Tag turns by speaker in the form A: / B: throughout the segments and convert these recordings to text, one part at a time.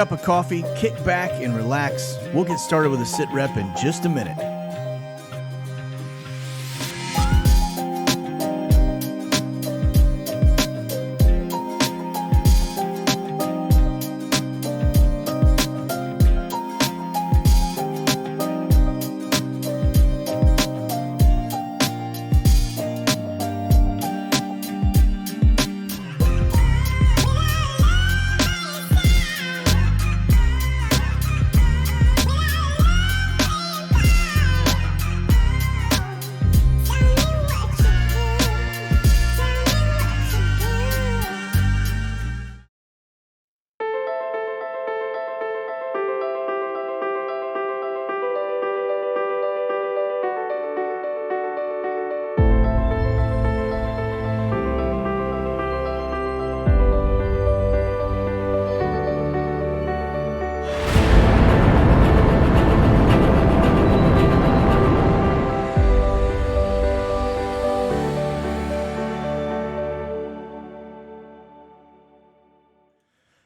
A: Cup of coffee, kick back and relax. We'll get started with a sit rep in just a minute.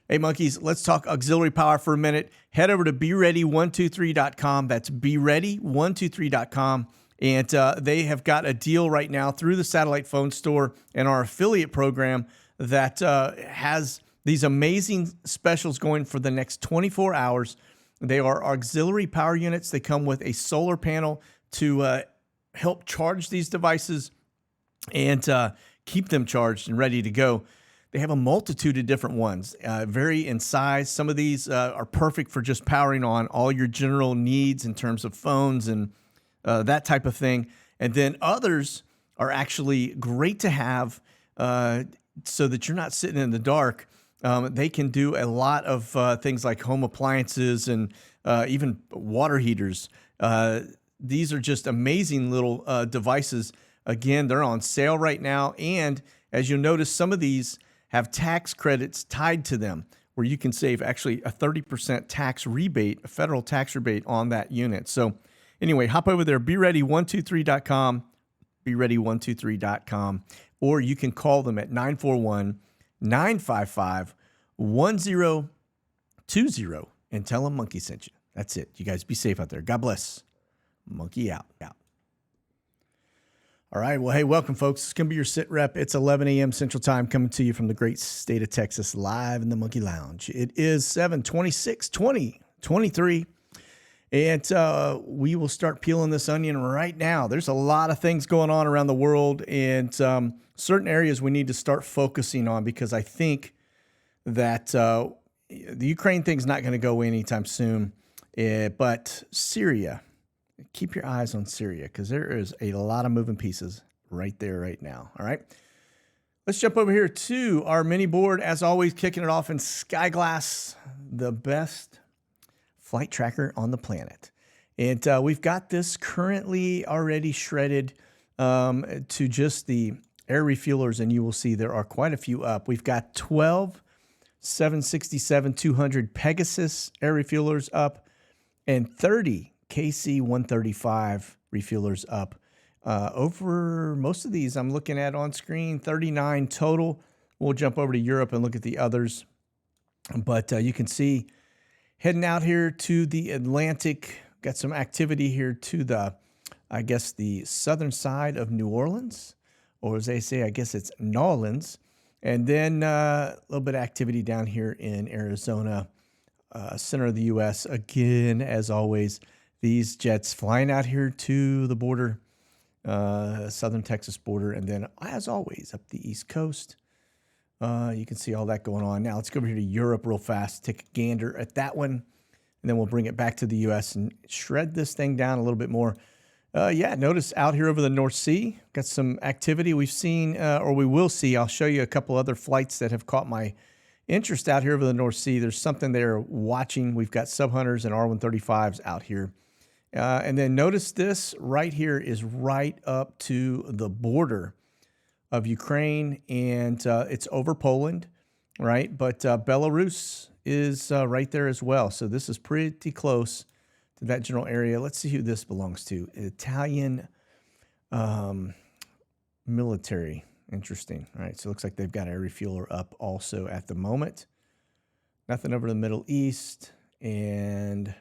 A: Hey, monkeys, let's talk auxiliary power for a minute. Head over to BeReady123.com. That's BeReady123.com. And they have got a deal right now through the satellite phone store and our affiliate program that has these amazing specials going for the next 24 hours. They are auxiliary power units. They come with a solar panel to help charge these devices and keep them charged and ready to go. They have a multitude of different ones, vary in size. Some of these are perfect for just powering on all your general needs in terms of phones and that type of thing. And then others are actually great to have so that you're not sitting in the dark. They can do a lot of things like home appliances and even water heaters. These are just amazing little devices. Again, they're on sale right now. And as you'll notice, some of these have tax credits tied to them where you can save actually a 30% tax rebate, a federal tax rebate on that unit. So anyway, hop over there, BeReady123.com, BeReady123.com, or you can call them at 941-955-1020 and tell them Monkey sent you. That's it. You guys be safe out there. God bless. Monkey out. All right. Well, hey, welcome, folks. It's going to be your sit rep. It's 11 a.m. Central Time coming to you from the great state of Texas, live in the Monkey Lounge. It is 7/26/2023, and we will start peeling this onion right now. There's a lot of things going on around the world, and certain areas we need to start focusing on because I think that the Ukraine thing's not going to go away anytime soon, but Syria. Keep your eyes on Syria because there is a lot of moving pieces right there right now. All right. Let's jump over here to our mini board. As always, kicking it off in Skyglass, the best flight tracker on the planet. And we've got this currently already shredded to just the air refuelers, and you will see there are quite a few up. We've got 12 767-200 Pegasus air refuelers up and 30 KC-135 refuelers up. Over most of these I'm looking at on screen, 39 total. We'll jump over to Europe and look at the others. But you can see heading out here to the Atlantic, got some activity here to the, I guess, the southern side of New Orleans, or as they say, I guess it's Nolans. And then a little bit of activity down here in Arizona, center of the U.S. Again, as always, these jets flying out here to the border, southern Texas border, and then, as always, up the East Coast. You can see all that going on. Now, let's go over here to Europe real fast, take a gander at that one, and then we'll bring it back to the U.S. and shred this thing down a little bit more. Notice out here over the North Sea, got some activity we've seen, or we will see. I'll show you a couple other flights that have caught my interest out here over the North Sea. There's something there watching. We've got Sub-Hunters and R-135s out here. And then notice this right here is right up to the border of Ukraine, and it's over Poland, right? But Belarus is right there as well. So this is pretty close to that general area. Let's see who this belongs to. Italian military. Interesting. All right, so it looks like they've got a refueler up also at the moment. Nothing over the Middle East. And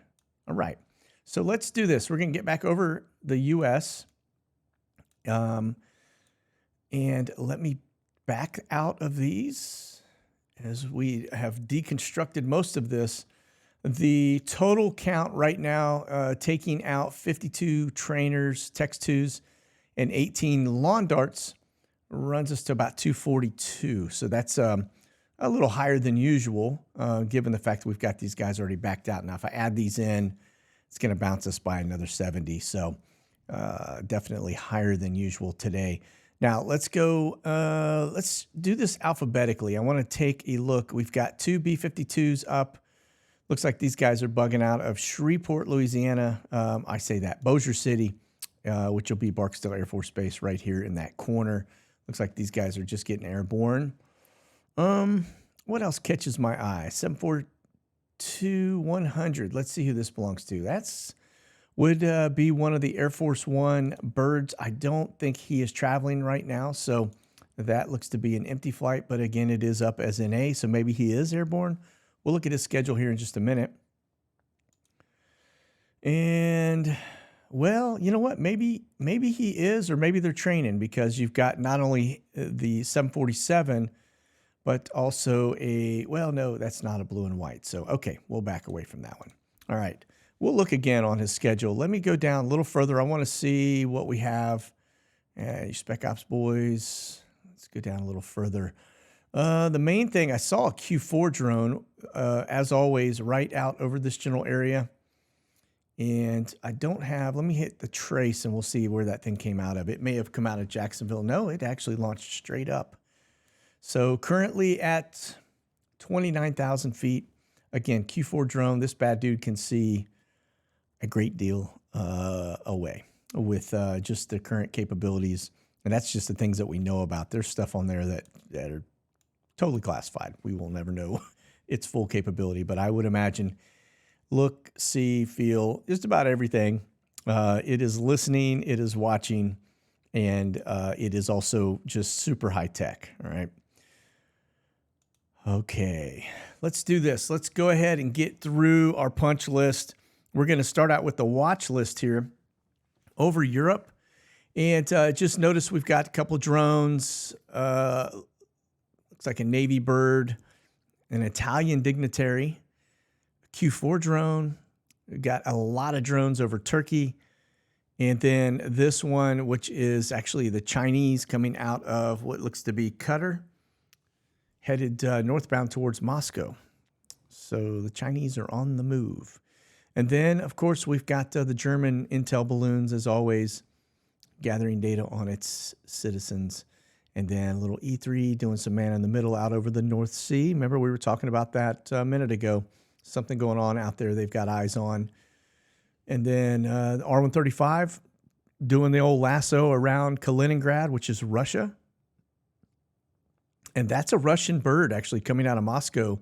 A: all right. So let's do this. We're going to get back over the U.S. And let me back out of these as we have deconstructed most of this. The total count right now, taking out 52 trainers, Tex 2s, and 18 lawn darts, runs us to about 242. So that's a little higher than usual, given the fact that we've got these guys already backed out. Now, if I add these in, it's going to bounce us by another 70. So definitely higher than usual today. Now, let's go, let's do this alphabetically. I want to take a look. We've got 2 B-52s up. Looks like these guys are bugging out of Shreveport, Louisiana. I say that, Bossier City, which will be Barksdale Air Force Base right here in that corner. Looks like these guys are just getting airborne. What else catches my eye? 742-100. Let's see who this belongs to. That's would be one of the Air Force One birds. I don't think he is traveling right now, so that looks to be an empty flight. But again, it is up as NA, so maybe he is airborne. We'll look at his schedule here in just a minute. And, well, you know what? Maybe he is, or maybe they're training, because you've got not only the 747, but also a, well, no, that's not a blue and white. So, okay, we'll back away from that one. All right. We'll look again on his schedule. Let me go down a little further. I want to see what we have. You Spec Ops boys. Let's go down a little further. The main thing, I saw a Q4 drone, as always, right out over this general area. And I don't have, let me hit the trace and we'll see where that thing came out of. It may have come out of Jacksonville. No, it actually launched straight up. So currently at 29,000 feet. Again, Q4 drone, this bad dude can see a great deal away with just the current capabilities. And that's just the things that we know about. There's stuff on there that are totally classified. We will never know its full capability, but I would imagine look, see, feel, just about everything. It is listening, it is watching, and it is also just super high tech. All right. Okay, let's do this. Let's go ahead and get through our punch list. We're going to start out with the watch list here over Europe. And just notice we've got a couple drones. Looks like a Navy bird, an Italian dignitary, a Q4 drone. We've got a lot of drones over Turkey. And then this one, which is actually the Chinese coming out of what looks to be Qatar, headed northbound towards Moscow. So the Chinese are on the move. And then, of course, we've got the German intel balloons, as always, gathering data on its citizens. And then a little E3 doing some man in the middle out over the North Sea. Remember, we were talking about that a minute ago. Something going on out there they've got eyes on. And then the R-135 doing the old lasso around Kaliningrad, which is Russia. And that's a Russian bird actually coming out of Moscow,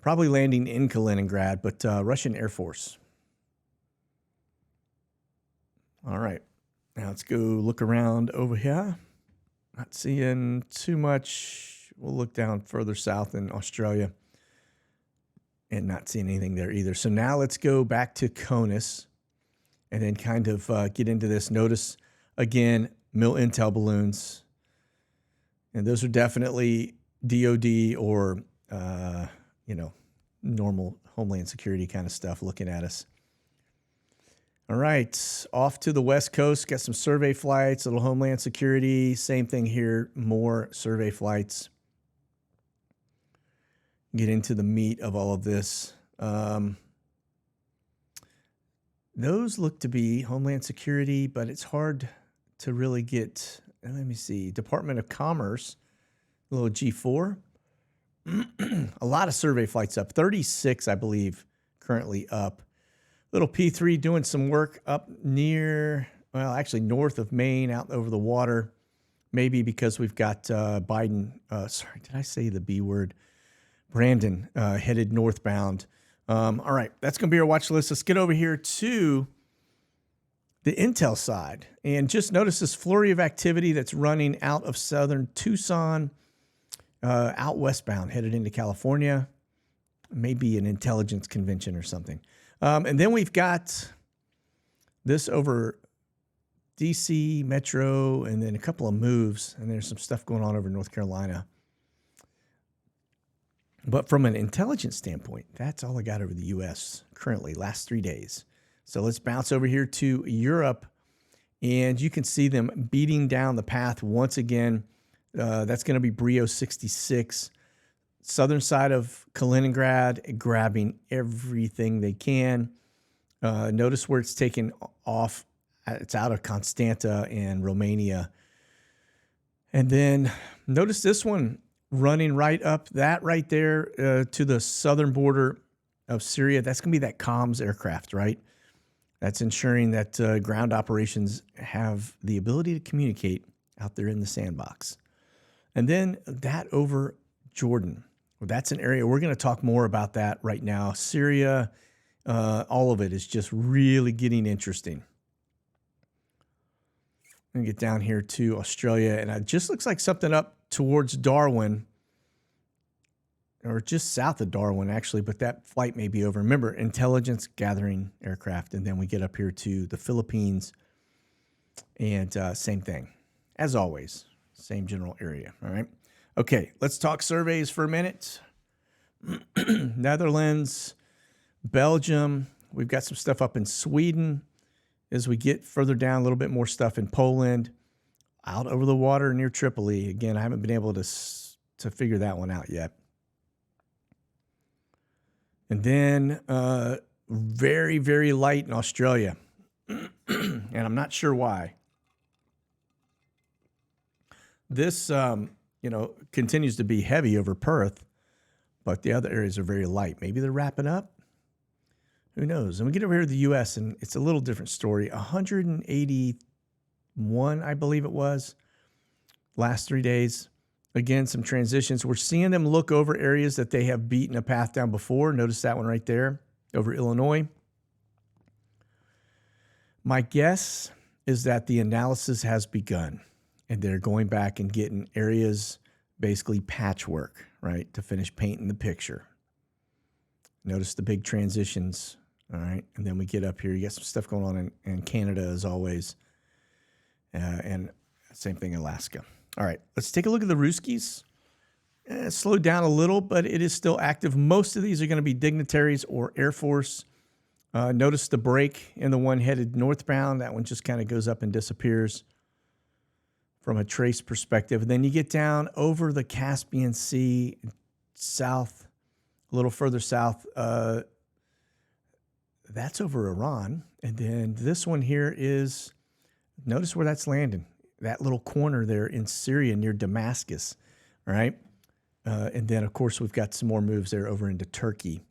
A: probably landing in Kaliningrad, but Russian Air Force. All right. Now let's go look around over here. Not seeing too much. We'll look down further south in Australia and not seeing anything there either. So now let's go back to CONUS and then kind of get into this. Notice, again, mil intel balloons. And those are definitely DOD or, normal Homeland Security kind of stuff looking at us. All right, off to the West Coast, got some survey flights, a little Homeland Security. Same thing here, more survey flights. Get into the meat of all of this. Those look to be Homeland Security, but it's hard to really get. Let me see. Department of Commerce, a little G4. A lot of survey flights up. 36, I believe, currently up. Little P3 doing some work up near, well, actually north of Maine, out over the water. Maybe because we've got Biden, sorry, did I say the B word? Brandon headed northbound. All right, that's going to be our watch list. Let's get over here to the intel side. And just notice this flurry of activity that's running out of southern Tucson, out westbound, headed into California. maybe an intelligence convention or something. And then we've got this over DC, Metro, and then a couple of moves. And there's some stuff going on over North Carolina. But from an intelligence standpoint, that's all I got over the U.S. currently, last 3 days. So let's bounce over here to Europe. And you can see them beating down the path once again. That's going to be Brio 66. Southern side of Kaliningrad, grabbing everything they can. Notice where it's taken off. It's out of Constanta and Romania. And then notice this one running right up that right there to the southern border of Syria. That's going to be that comms aircraft, right? That's ensuring that ground operations have the ability to communicate out there in the sandbox. And then that over Jordan. Well, that's an area we're going to talk more about that right now. Syria, all of it is just really getting interesting. I'm going to get down here to Australia, and it just looks like something up towards Darwin, or just south of Darwin, actually, but that flight may be over. Remember, intelligence gathering aircraft, and then we get up here to the Philippines, and same thing. As always, same general area, all right? Okay, let's talk surveys for a minute. Netherlands, Belgium, we've got some stuff up in Sweden. As we get further down, a little bit more stuff in Poland, out over the water near Tripoli. Again, I haven't been able to figure that one out yet. And then very, very light in Australia. And I'm not sure why. This, continues to be heavy over Perth, but the other areas are very light. Maybe they're wrapping up. Who knows? And we get over here to the U.S., and it's a little different story. 181, I believe it was, last 3 days. Again, some transitions. We're seeing them look over areas that they have beaten a path down before. Notice that one right there over Illinois. My guess is that the analysis has begun, and they're going back and getting areas, basically patchwork, right, to finish painting the picture. Notice the big transitions. All right, and then we get up here. You got some stuff going on in Canada, as always, and same thing in Alaska. All right, let's take a look at the Ruskies. Slowed down a little, but it is still active. Most of these are going to be dignitaries or Air Force. Notice the break in the one headed northbound. That one just kind of goes up and disappears from a trace perspective. And then you get down over the Caspian Sea, south, a little further south. That's over Iran. And then this one here is, notice where that's landing. That little corner there in Syria near Damascus, all right? And then, of course, we've got some more moves there over into Turkey.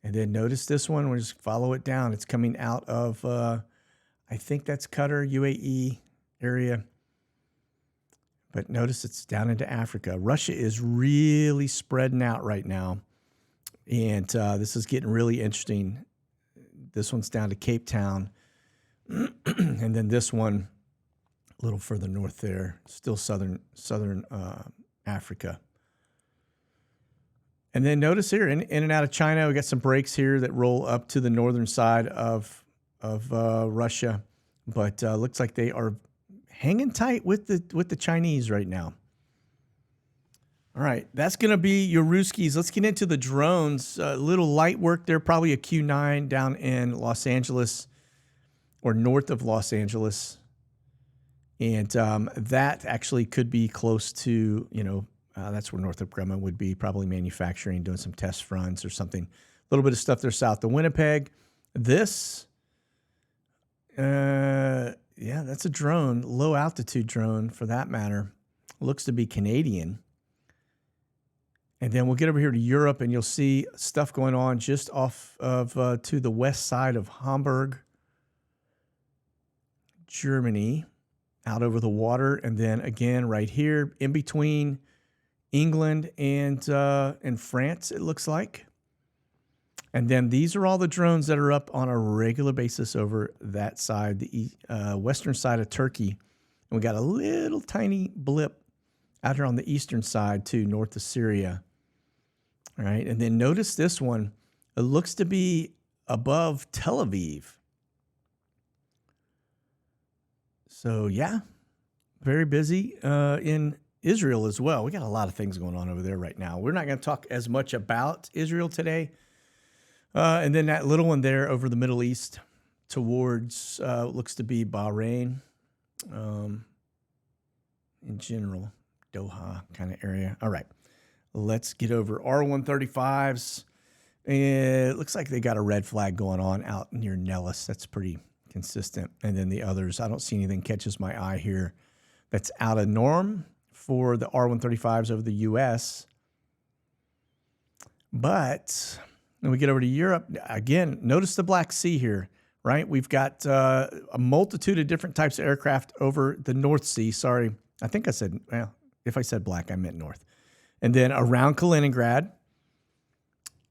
A: And then notice this one. We'll just follow it down. It's coming out of, I think that's Qatar, UAE area. But notice it's down into Africa. Russia is really spreading out right now. And this is getting really interesting. This one's down to Cape Town. And then this one, a little further north there, still southern Africa. And then notice here, in and out of China, we got some breaks here that roll up to the northern side of Russia. But looks like they are hanging tight with the Chinese right now. All right, that's going to be your Ruskies. Let's get into the drones. A little light work there, probably a Q9 down in Los Angeles or north of Los Angeles. And that actually could be close to, that's where Northrop Grumman would be, probably manufacturing, doing some test runs or something. A little bit of stuff there south of Winnipeg. This, that's a drone, low altitude drone for that matter. Looks to be Canadian. And then we'll get over here to Europe, and you'll see stuff going on just off of to the west side of Hamburg, Germany, out over the water. And then again, right here in between England and France, it looks like. And then these are all the drones that are up on a regular basis over that side, the western side of Turkey. And we got a little tiny blip out here on the eastern side, too, north of Syria. All right. And then notice this one. It looks to be above Tel Aviv. So, yeah, very busy in Israel as well. We got a lot of things going on over there right now. We're not going to talk as much about Israel today. And then that little one there over the Middle East towards, looks to be Bahrain in general, Doha kind of area. All right, let's get over R135s. It looks like they got a red flag going on out near Nellis. That's pretty consistent. And then the others, I don't see anything catches my eye here that's out of norm for the R135s over the U.S. But when we get over to Europe, again, notice the Black Sea here, right? We've got a multitude of different types of aircraft over the North Sea. Sorry, I think I said, well, if I said black, I meant north. And then around Kaliningrad.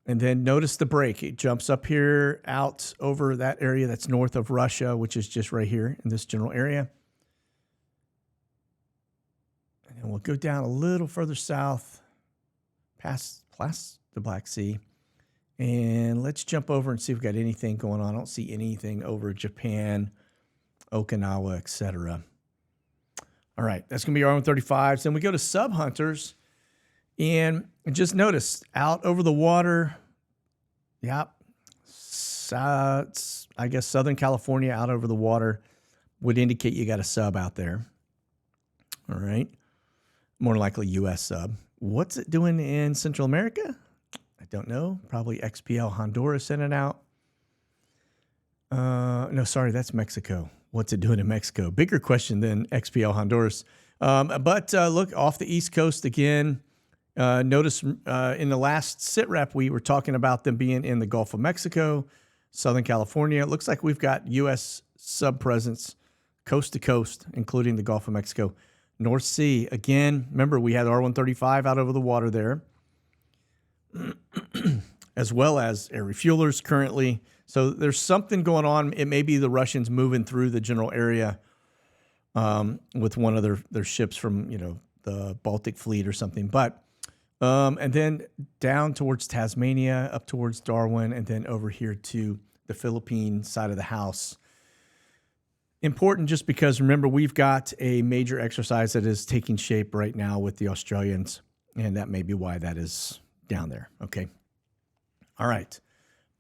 A: And then notice the break. It jumps up here out over that area that's north of Russia, which is just right here in this general area. And then we'll go down a little further south past the Black Sea. And let's jump over and see if we've got anything going on. I don't see anything over Japan, Okinawa, etc. All right, that's going to be R135s. Then we go to sub-hunters. And just notice, out over the water, yep, I guess Southern California out over the water would indicate you got a sub out there. All right, more likely U.S. sub. What's it doing in Central America? I don't know. Probably XPL Honduras sent it out. No, sorry, that's Mexico. What's it doing in Mexico? Bigger question than XPL Honduras. But look, off the East Coast again. Notice in the last SITREP, we were talking about them being in the Gulf of Mexico, Southern California. It looks like we've got U.S. sub-presence coast to coast, including the Gulf of Mexico. North Sea, again, remember we had R135 out over the water there, as well as air refuelers currently. So there's something going on. It may be the Russians moving through the general area with one of their ships from, the Baltic Fleet or something. But and then down towards Tasmania, up towards Darwin, and then over here to the Philippine side of the house. Important just because, remember, we've got a major exercise that is taking shape right now with the Australians, and that may be why that is down there, okay? All right,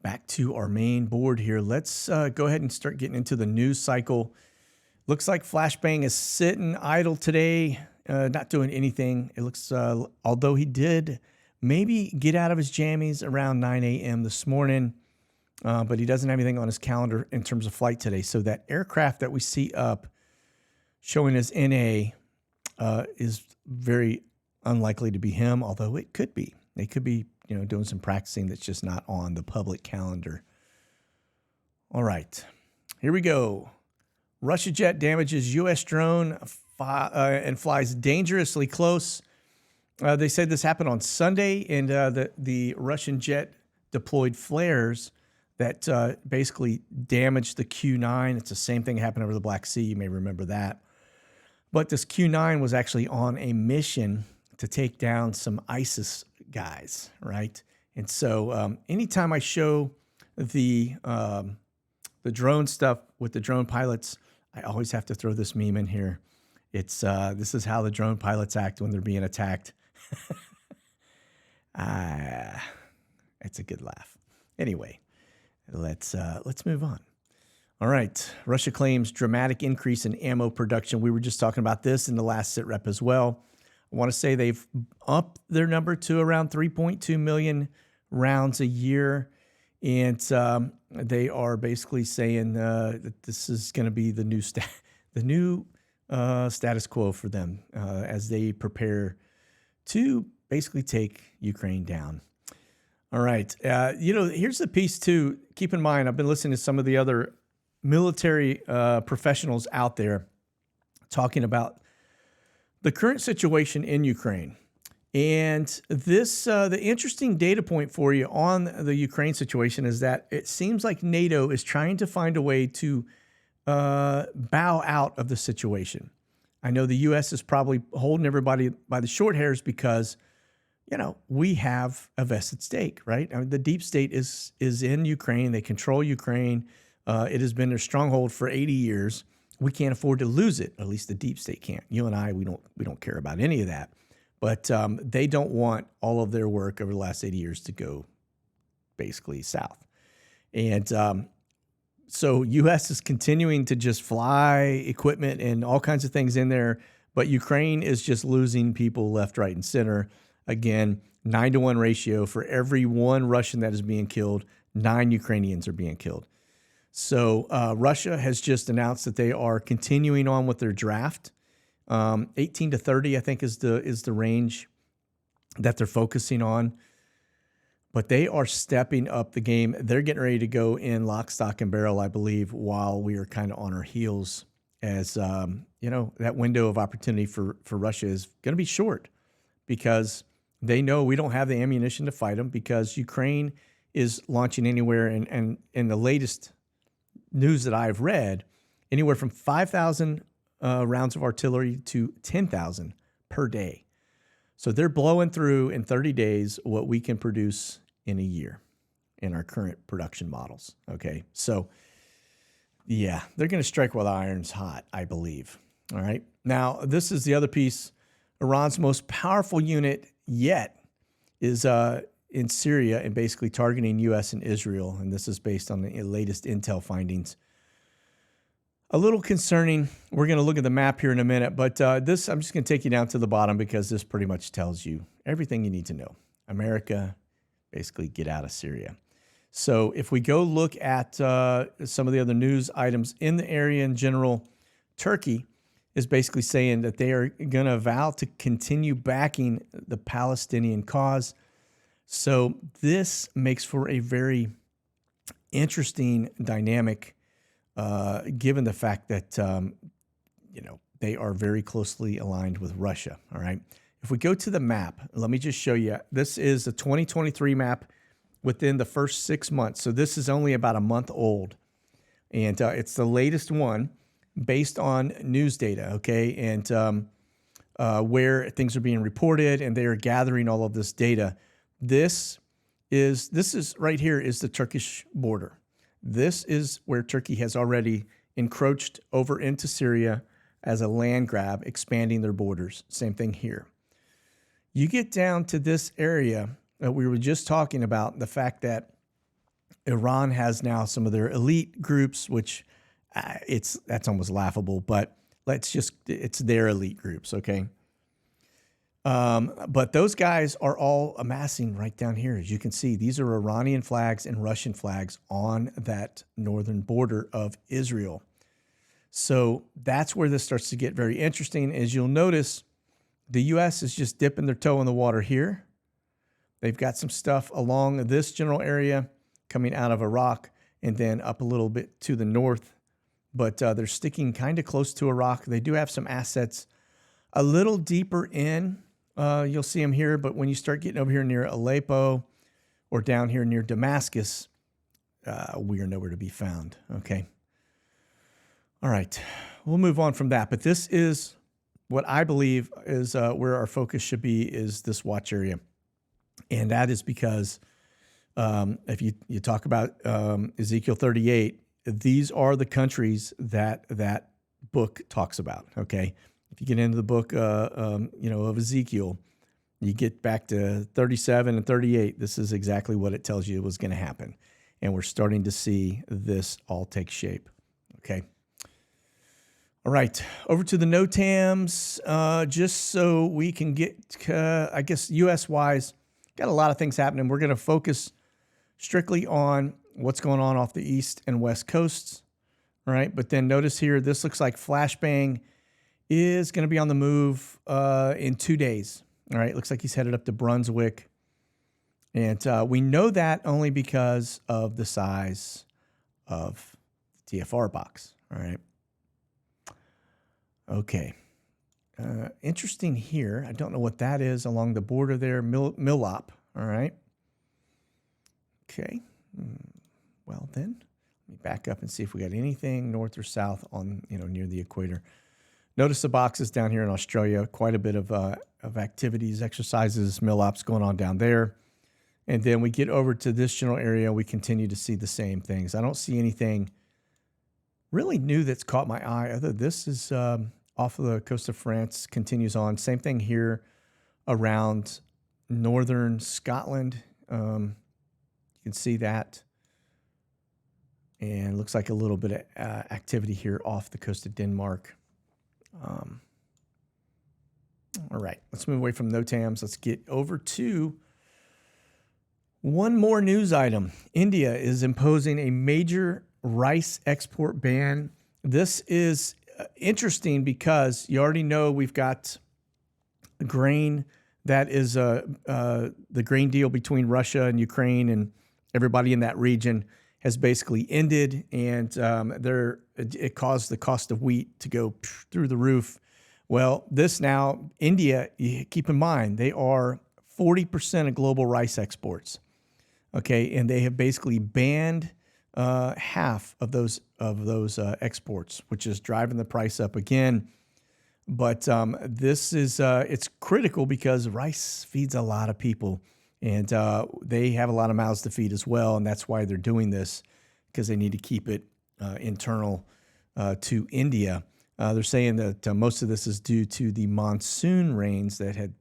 A: back to our main board here. Let's go ahead and start getting into the news cycle. Looks like Flashbang is sitting idle today. Not doing anything. It looks, although he did maybe get out of his jammies around 9 a.m. this morning, but he doesn't have anything on his calendar in terms of flight today. So that aircraft that we see up showing as NA is very unlikely to be him, although it could be. They could be, doing some practicing that's just not on the public calendar. All right, here we go. Russia jet damages U.S. drone and flies dangerously close. They said this happened on Sunday, and the Russian jet deployed flares that basically damaged the Q-9. It's the same thing that happened over the Black Sea. You may remember that. But this Q-9 was actually on a mission to take down some ISIS guys, right? And so anytime I show the drone stuff with the drone pilots, I always have to throw this meme in here. It's this is how the drone pilots act when they're being attacked. It's a good laugh. Anyway, let's move on. All right, Russia claims dramatic increase in ammo production. We were just talking about this in the last SITREP as well. I want to say they've upped their number to around 3.2 million rounds a year, and they are basically saying that this is going to be the new status quo for them as they prepare to basically take Ukraine down. All right. Here's the piece too. Keep in mind, I've been listening to some of the other military professionals out there talking about the current situation in Ukraine. And this, the interesting data point for you on the Ukraine situation is that it seems like NATO is trying to find a way to bow out of the situation. I know the U.S. is probably holding everybody by the short hairs because, we have a vested stake, right? I mean, the deep state is in Ukraine. They control Ukraine. It has been their stronghold for 80 years. We can't afford to lose it. At least the deep state can't. You and I, we don't care about any of that. But they don't want all of their work over the last 80 years to go basically south. And so U.S. is continuing to just fly equipment and all kinds of things in there, but Ukraine is just losing people left, right, and center. Again, 9-to-1 ratio. For every one Russian that is being killed, 9 Ukrainians are being killed. So Russia has just announced that they are continuing on with their draft. 18 to 30, I think, is the range that they're focusing on. But they are stepping up the game. They're getting ready to go in lock, stock, and barrel, I believe, while we are kind of on our heels as, that window of opportunity for Russia is going to be short because they know we don't have the ammunition to fight them because Ukraine is launching anywhere. And in the latest news that I've read, anywhere from 5,000 rounds of artillery to 10,000 per day. So they're blowing through in 30 days what we can produce in a year in our current production models. Okay. So yeah, they're going to strike while the iron's hot, I believe. All right. Now, this is the other piece. Iran's most powerful unit yet is in Syria and basically targeting U.S. and Israel. And this is based on the latest intel findings. A little concerning. We're going to look at the map here in a minute, but this, I'm just going to take you down to the bottom because this pretty much tells you everything you need to know. America, basically get out of Syria. So if we go look at some of the other news items in the area in general, Turkey is basically saying that they are going to vow to continue backing the Palestinian cause. So this makes for a very interesting dynamic, given the fact that, they are very closely aligned with Russia. All right. If we go to the map, let me just show you. This is a 2023 map within the first 6 months. So this is only about a month old. And it's the latest one based on news data, okay? And where things are being reported, and they are gathering all of this data. This is right here is the Turkish border. This is where Turkey has already encroached over into Syria as a land grab, expanding their borders. Same thing here. You get down to this area that we were just talking about, the fact that Iran has now some of their elite groups, which that's almost laughable, but it's their elite groups, okay? But those guys are all amassing right down here. As you can see, these are Iranian flags and Russian flags on that northern border of Israel. So that's where this starts to get very interesting. As you'll notice, the U.S. is just dipping their toe in the water here. They've got some stuff along this general area coming out of Iraq and then up a little bit to the north. But they're sticking kind of close to Iraq. They do have some assets a little deeper in. You'll see them here. But when you start getting over here near Aleppo or down here near Damascus, we are nowhere to be found. Okay. All right. We'll move on from that. But this is what I believe is where our focus should be, is this watch area. And that is because if you talk about Ezekiel 38, these are the countries that that book talks about, okay? If you get into the book, of Ezekiel, you get back to 37 and 38, this is exactly what it tells you was going to happen. And we're starting to see this all take shape, okay? All right, over to the NOTAMs, just so we can get, I guess, U.S.-wise, got a lot of things happening. We're going to focus strictly on what's going on off the east and west coasts, all right? But then notice here, this looks like Flashbang is going to be on the move in 2 days, all right? Looks like he's headed up to Brunswick. And we know that only because of the size of the TFR box, all right? Okay. Interesting here. I don't know what that is along the border there, Millop, all right? Okay. Well, then, let me back up and see if we got anything north or south on, near the equator. Notice the boxes down here in Australia, quite a bit of of activities, exercises, mill ops going on down there. And then we get over to this general area. We continue to see the same things. I don't see anything really new that's caught my eye. Other this is off of the coast of France, continues on. Same thing here around northern Scotland. You can see that. And looks like a little bit of activity here off the coast of Denmark. All right, let's move away from NOTAMs. Let's get over to one more news item. India is imposing a major rice export ban. This is interesting because you already know we've got grain that is the grain deal between Russia and Ukraine, and everybody in that region has basically ended, and it caused the cost of wheat to go through the roof. Well, this now, India, keep in mind, they are 40% of global rice exports. Okay, and they have basically banned half of those exports, which is driving the price up again. But this is it's critical because rice feeds a lot of people, and they have a lot of mouths to feed as well, and that's why they're doing this, because they need to keep it internal to India. They're saying that most of this is due to the monsoon rains that had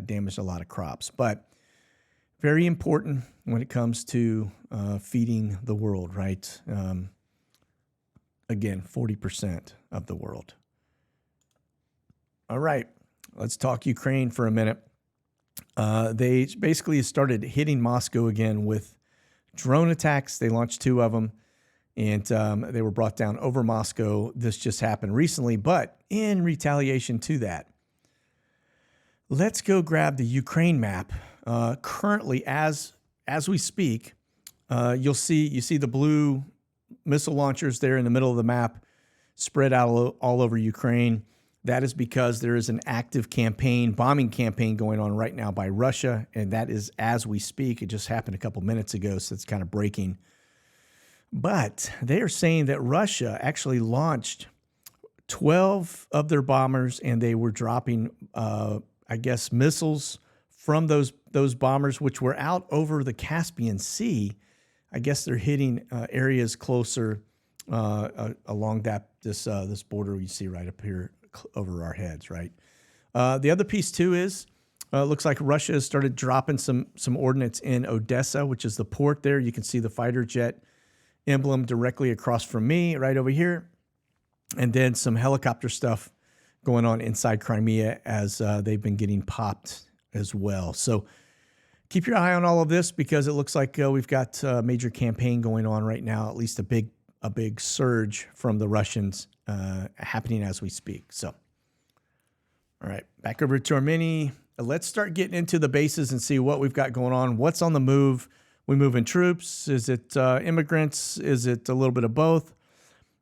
A: damaged a lot of crops, but very important when it comes to feeding the world, right? Again, 40% of the world. All right, let's talk Ukraine for a minute. They basically started hitting Moscow again with drone attacks. They launched 2 of them, and they were brought down over Moscow. This just happened recently, but in retaliation to that, let's go grab the Ukraine map. Currently, as we speak, you see the blue missile launchers there in the middle of the map spread out all over Ukraine. That is because there is an active bombing campaign going on right now by Russia, and that is as we speak. It just happened a couple minutes ago, so it's kind of breaking. But they are saying that Russia actually launched 12 of their bombers, and they were dropping, missiles from those bombers, which were out over the Caspian Sea. I guess they're hitting areas closer along this border you see right up here over our heads, right? The other piece too is looks like Russia has started dropping some ordnance in Odessa, which is the port there. You can see the fighter jet emblem directly across from me right over here, and then some helicopter stuff going on inside Crimea as they've been getting popped as well. So keep your eye on all of this, because it looks like we've got a major campaign going on right now, at least a big surge from the Russians happening as we speak. So, all right, back over to our mini. Let's start getting into the bases and see what we've got going on. What's on the move? We moving troops? Is it immigrants? Is it a little bit of both?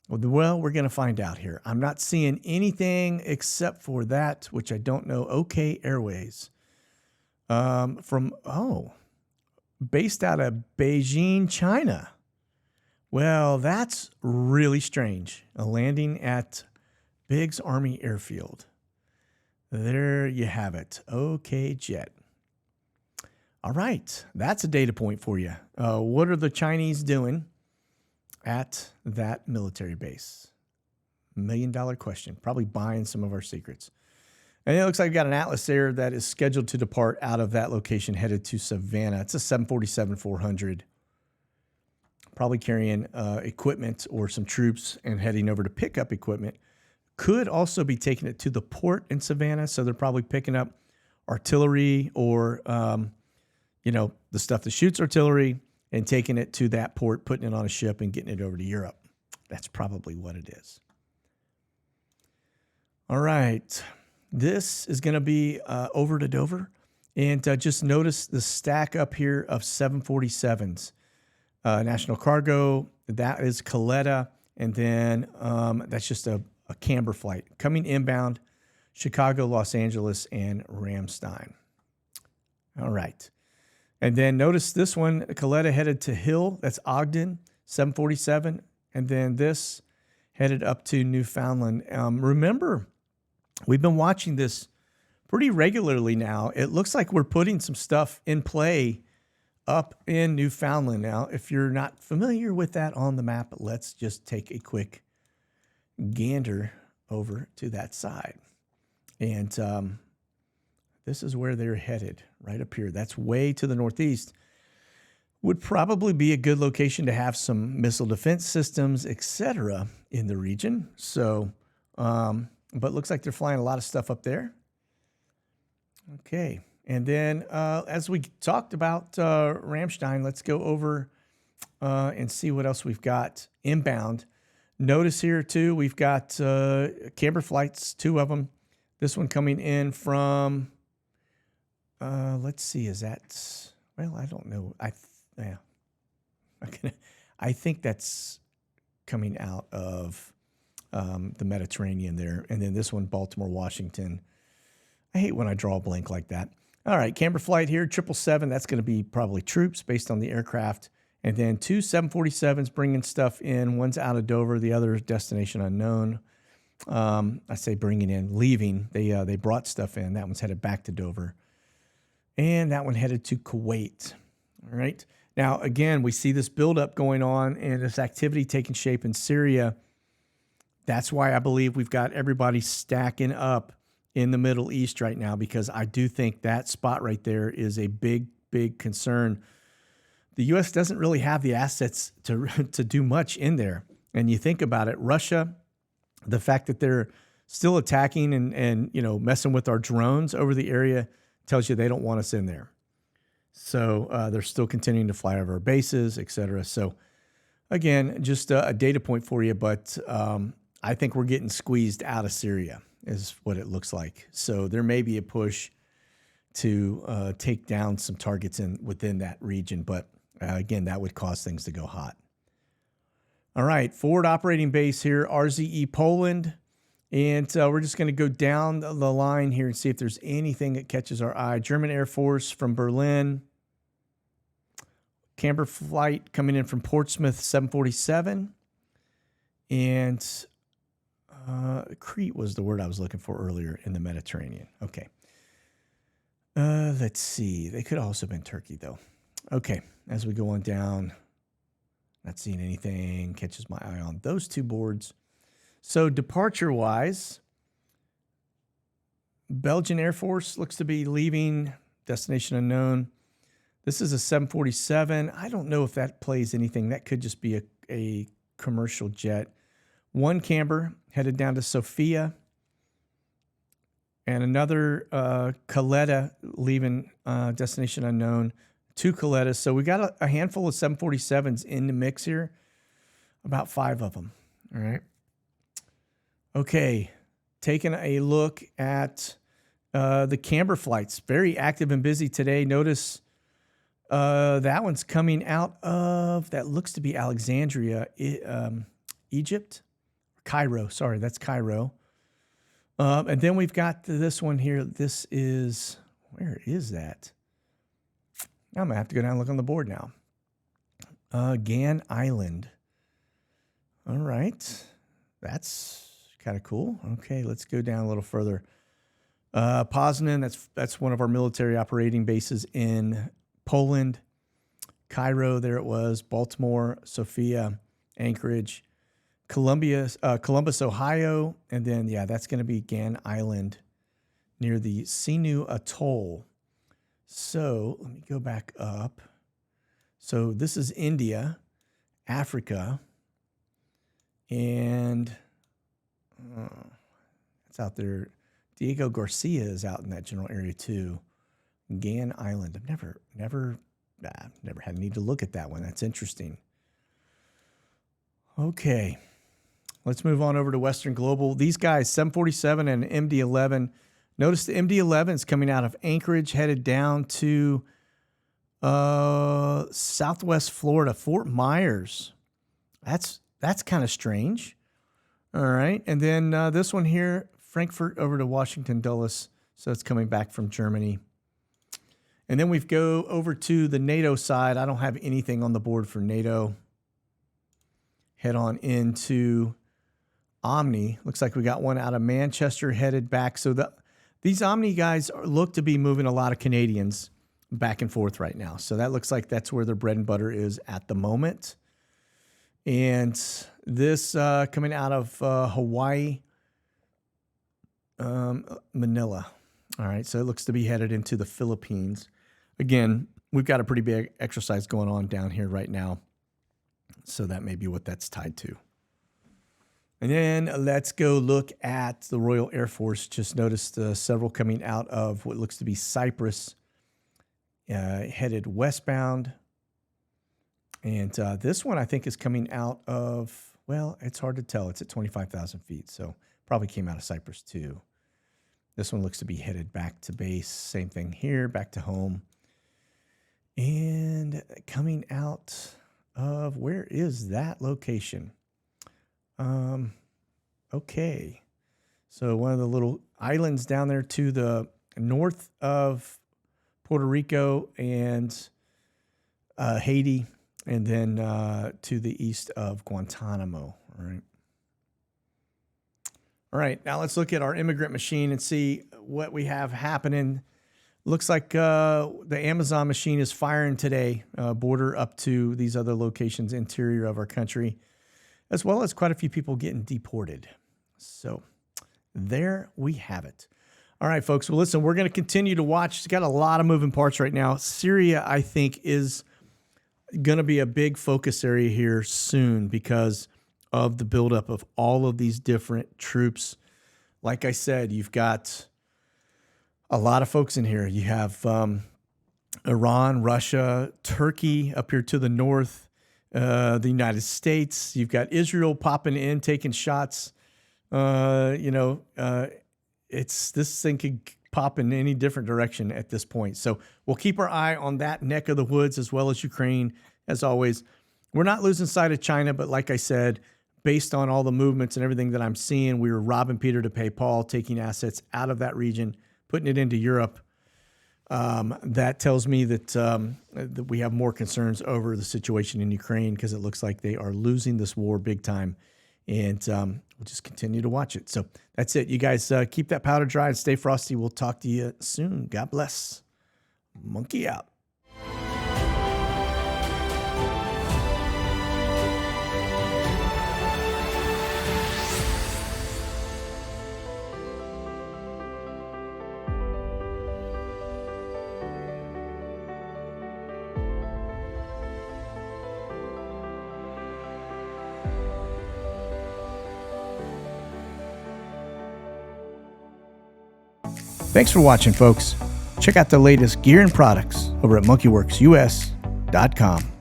A: Well, we're going to find out here. I'm not seeing anything except for that, which I don't know. OK Airways. Based out of Beijing, China. Well, that's really strange. A landing at Biggs Army Airfield. There you have it. OK Jet. All right, that's a data point for you. What are the Chinese doing at that military base? $1 million question. Probably buying some of our secrets. And it looks like we've got an Atlas there that is scheduled to depart out of that location, headed to Savannah. It's a 747-400. Probably carrying equipment or some troops and heading over to pick up equipment. Could also be taking it to the port in Savannah. So they're probably picking up artillery or, the stuff that shoots artillery and taking it to that port, putting it on a ship and getting it over to Europe. That's probably what it is. All right. This is going to be over to Dover. And just notice the stack up here of 747s. National Cargo, that is Coletta. And then that's just a camber flight. Coming inbound, Chicago, Los Angeles, and Ramstein. All right. And then notice this one, Coletta headed to Hill. That's Ogden, 747. And then this headed up to Newfoundland. Remember, we've been watching this pretty regularly now. It looks like we're putting some stuff in play up in Newfoundland. Now, if you're not familiar with that on the map, let's just take a quick gander over to that side. And this is where they're headed, right up here. That's way to the northeast. Would probably be a good location to have some missile defense systems, etc., in the region. So, but looks like they're flying a lot of stuff up there. Okay. And then as we talked about Ramstein, let's go over and see what else we've got inbound. Notice here, too, we've got camber flights, 2 of them. This one coming in from, let's see, is that, well, I don't know. I think that's coming out of the Mediterranean there. And then this one, Baltimore, Washington. I hate when I draw a blank like that. All right, camber flight here, 777. That's going to be probably troops based on the aircraft. And then 2 747s bringing stuff in. One's out of Dover, the other destination unknown. I say bringing in, leaving. They brought stuff in. That one's headed back to Dover. And that one headed to Kuwait. All right. Now, again, we see this buildup going on and this activity taking shape in Syria. That's why I believe we've got everybody stacking up in the Middle East right now, because I do think that spot right there is a big, big concern. The U.S. doesn't really have the assets to do much in there. And you think about it, Russia, the fact that they're still attacking and messing with our drones over the area tells you they don't want us in there. So they're still continuing to fly over our bases, et cetera. So again, just a data point for you, but I think we're getting squeezed out of Syria is what it looks like. So there may be a push to take down some targets within that region, but again, that would cause things to go hot. All right, forward operating base here, RZE Poland. And we're just going to go down the line here and see if there's anything that catches our eye. German Air Force from Berlin. Camber flight coming in from Portsmouth, 747. And Crete was the word I was looking for earlier in the Mediterranean. Okay. Let's see. They could have also been Turkey, though. Okay, as we go on down, not seeing anything catches my eye on those 2 boards. So departure-wise, Belgian Air Force looks to be leaving, destination unknown. This is a 747. I don't know if that plays anything. That could just be a commercial jet. 1 camber headed down to Sofia. And another Caletta leaving, destination unknown. 2 Calettas. So we got a handful of 747s in the mix here. About 5 of them. All right. Okay, taking a look at the camber flights. Very active and busy today. Notice that one's coming out of, that looks to be Alexandria, Egypt. Cairo, sorry, that's Cairo. And then we've got this one here. This is, where is that? I'm going to have to go down and look on the board now. Gan Island. All right, that's kind of cool. Okay, let's go down a little further. Poznan, that's one of our military operating bases in Poland. Cairo, there it was. Baltimore, Sofia, Anchorage, Columbus, Ohio, and then, yeah, that's going to be Gan Island near the Sinu Atoll. So let me go back up. So this is India, Africa, and it's out there. Diego Garcia is out in that general area too. Gan Island. I've never had a need to look at that one. That's interesting. Okay. Let's move on over to Western Global. These guys, 747 and MD-11. Notice the MD-11 is coming out of Anchorage, headed down to Southwest Florida, Fort Myers. That's kind of strange. All right. And then this one here, Frankfurt over to Washington Dulles. So it's coming back from Germany. And then we go over to the NATO side. I don't have anything on the board for NATO. Head on into Omni. Looks like we got one out of Manchester headed back. So These Omni guys look to be moving a lot of Canadians back and forth right now. So that looks like that's where their bread and butter is at the moment. And this coming out of Hawaii, Manila. All right, so it looks to be headed into the Philippines. Again, we've got a pretty big exercise going on down here right now. So that may be what that's tied to. And then let's go look at the Royal Air Force. Just noticed several coming out of what looks to be Cyprus, headed westbound. And this one I think is coming out of, well, it's hard to tell. It's at 25,000 feet, so probably came out of Cyprus too. This one looks to be headed back to base. Same thing here, back to home. And coming out of, where is that location? Okay. So one of the little islands down there to the north of Puerto Rico and Haiti, and then to the east of Guantanamo. All right. All right, now let's look at our immigrant machine and see what we have happening. Looks like the Amazon machine is firing today, border up to these other locations, interior of our country, as well as quite a few people getting deported. So there we have it. All right, folks. Well, listen, we're going to continue to watch. It's got a lot of moving parts right now. Syria, I think, is going to be a big focus area here soon because of the buildup of all of these different troops. Like I said, you've got a lot of folks in here. You have Iran, Russia, Turkey up here to the north, the United States. You've got Israel popping in, taking shots. This thing could pop in any different direction at this point. So we'll keep our eye on that neck of the woods as well as Ukraine. As always, we're not losing sight of China, but like I said, based on all the movements and everything that I'm seeing, we were robbing Peter to pay Paul, taking assets out of that region, putting it into Europe. That tells me that we have more concerns over the situation in Ukraine because it looks like they are losing this war big time. And we'll just continue to watch it. So that's it. You guys keep that powder dry and stay frosty. We'll talk to you soon. God bless. Monkey out. Thanks for watching, folks. Check out the latest gear and products over at monkeywerxus.com.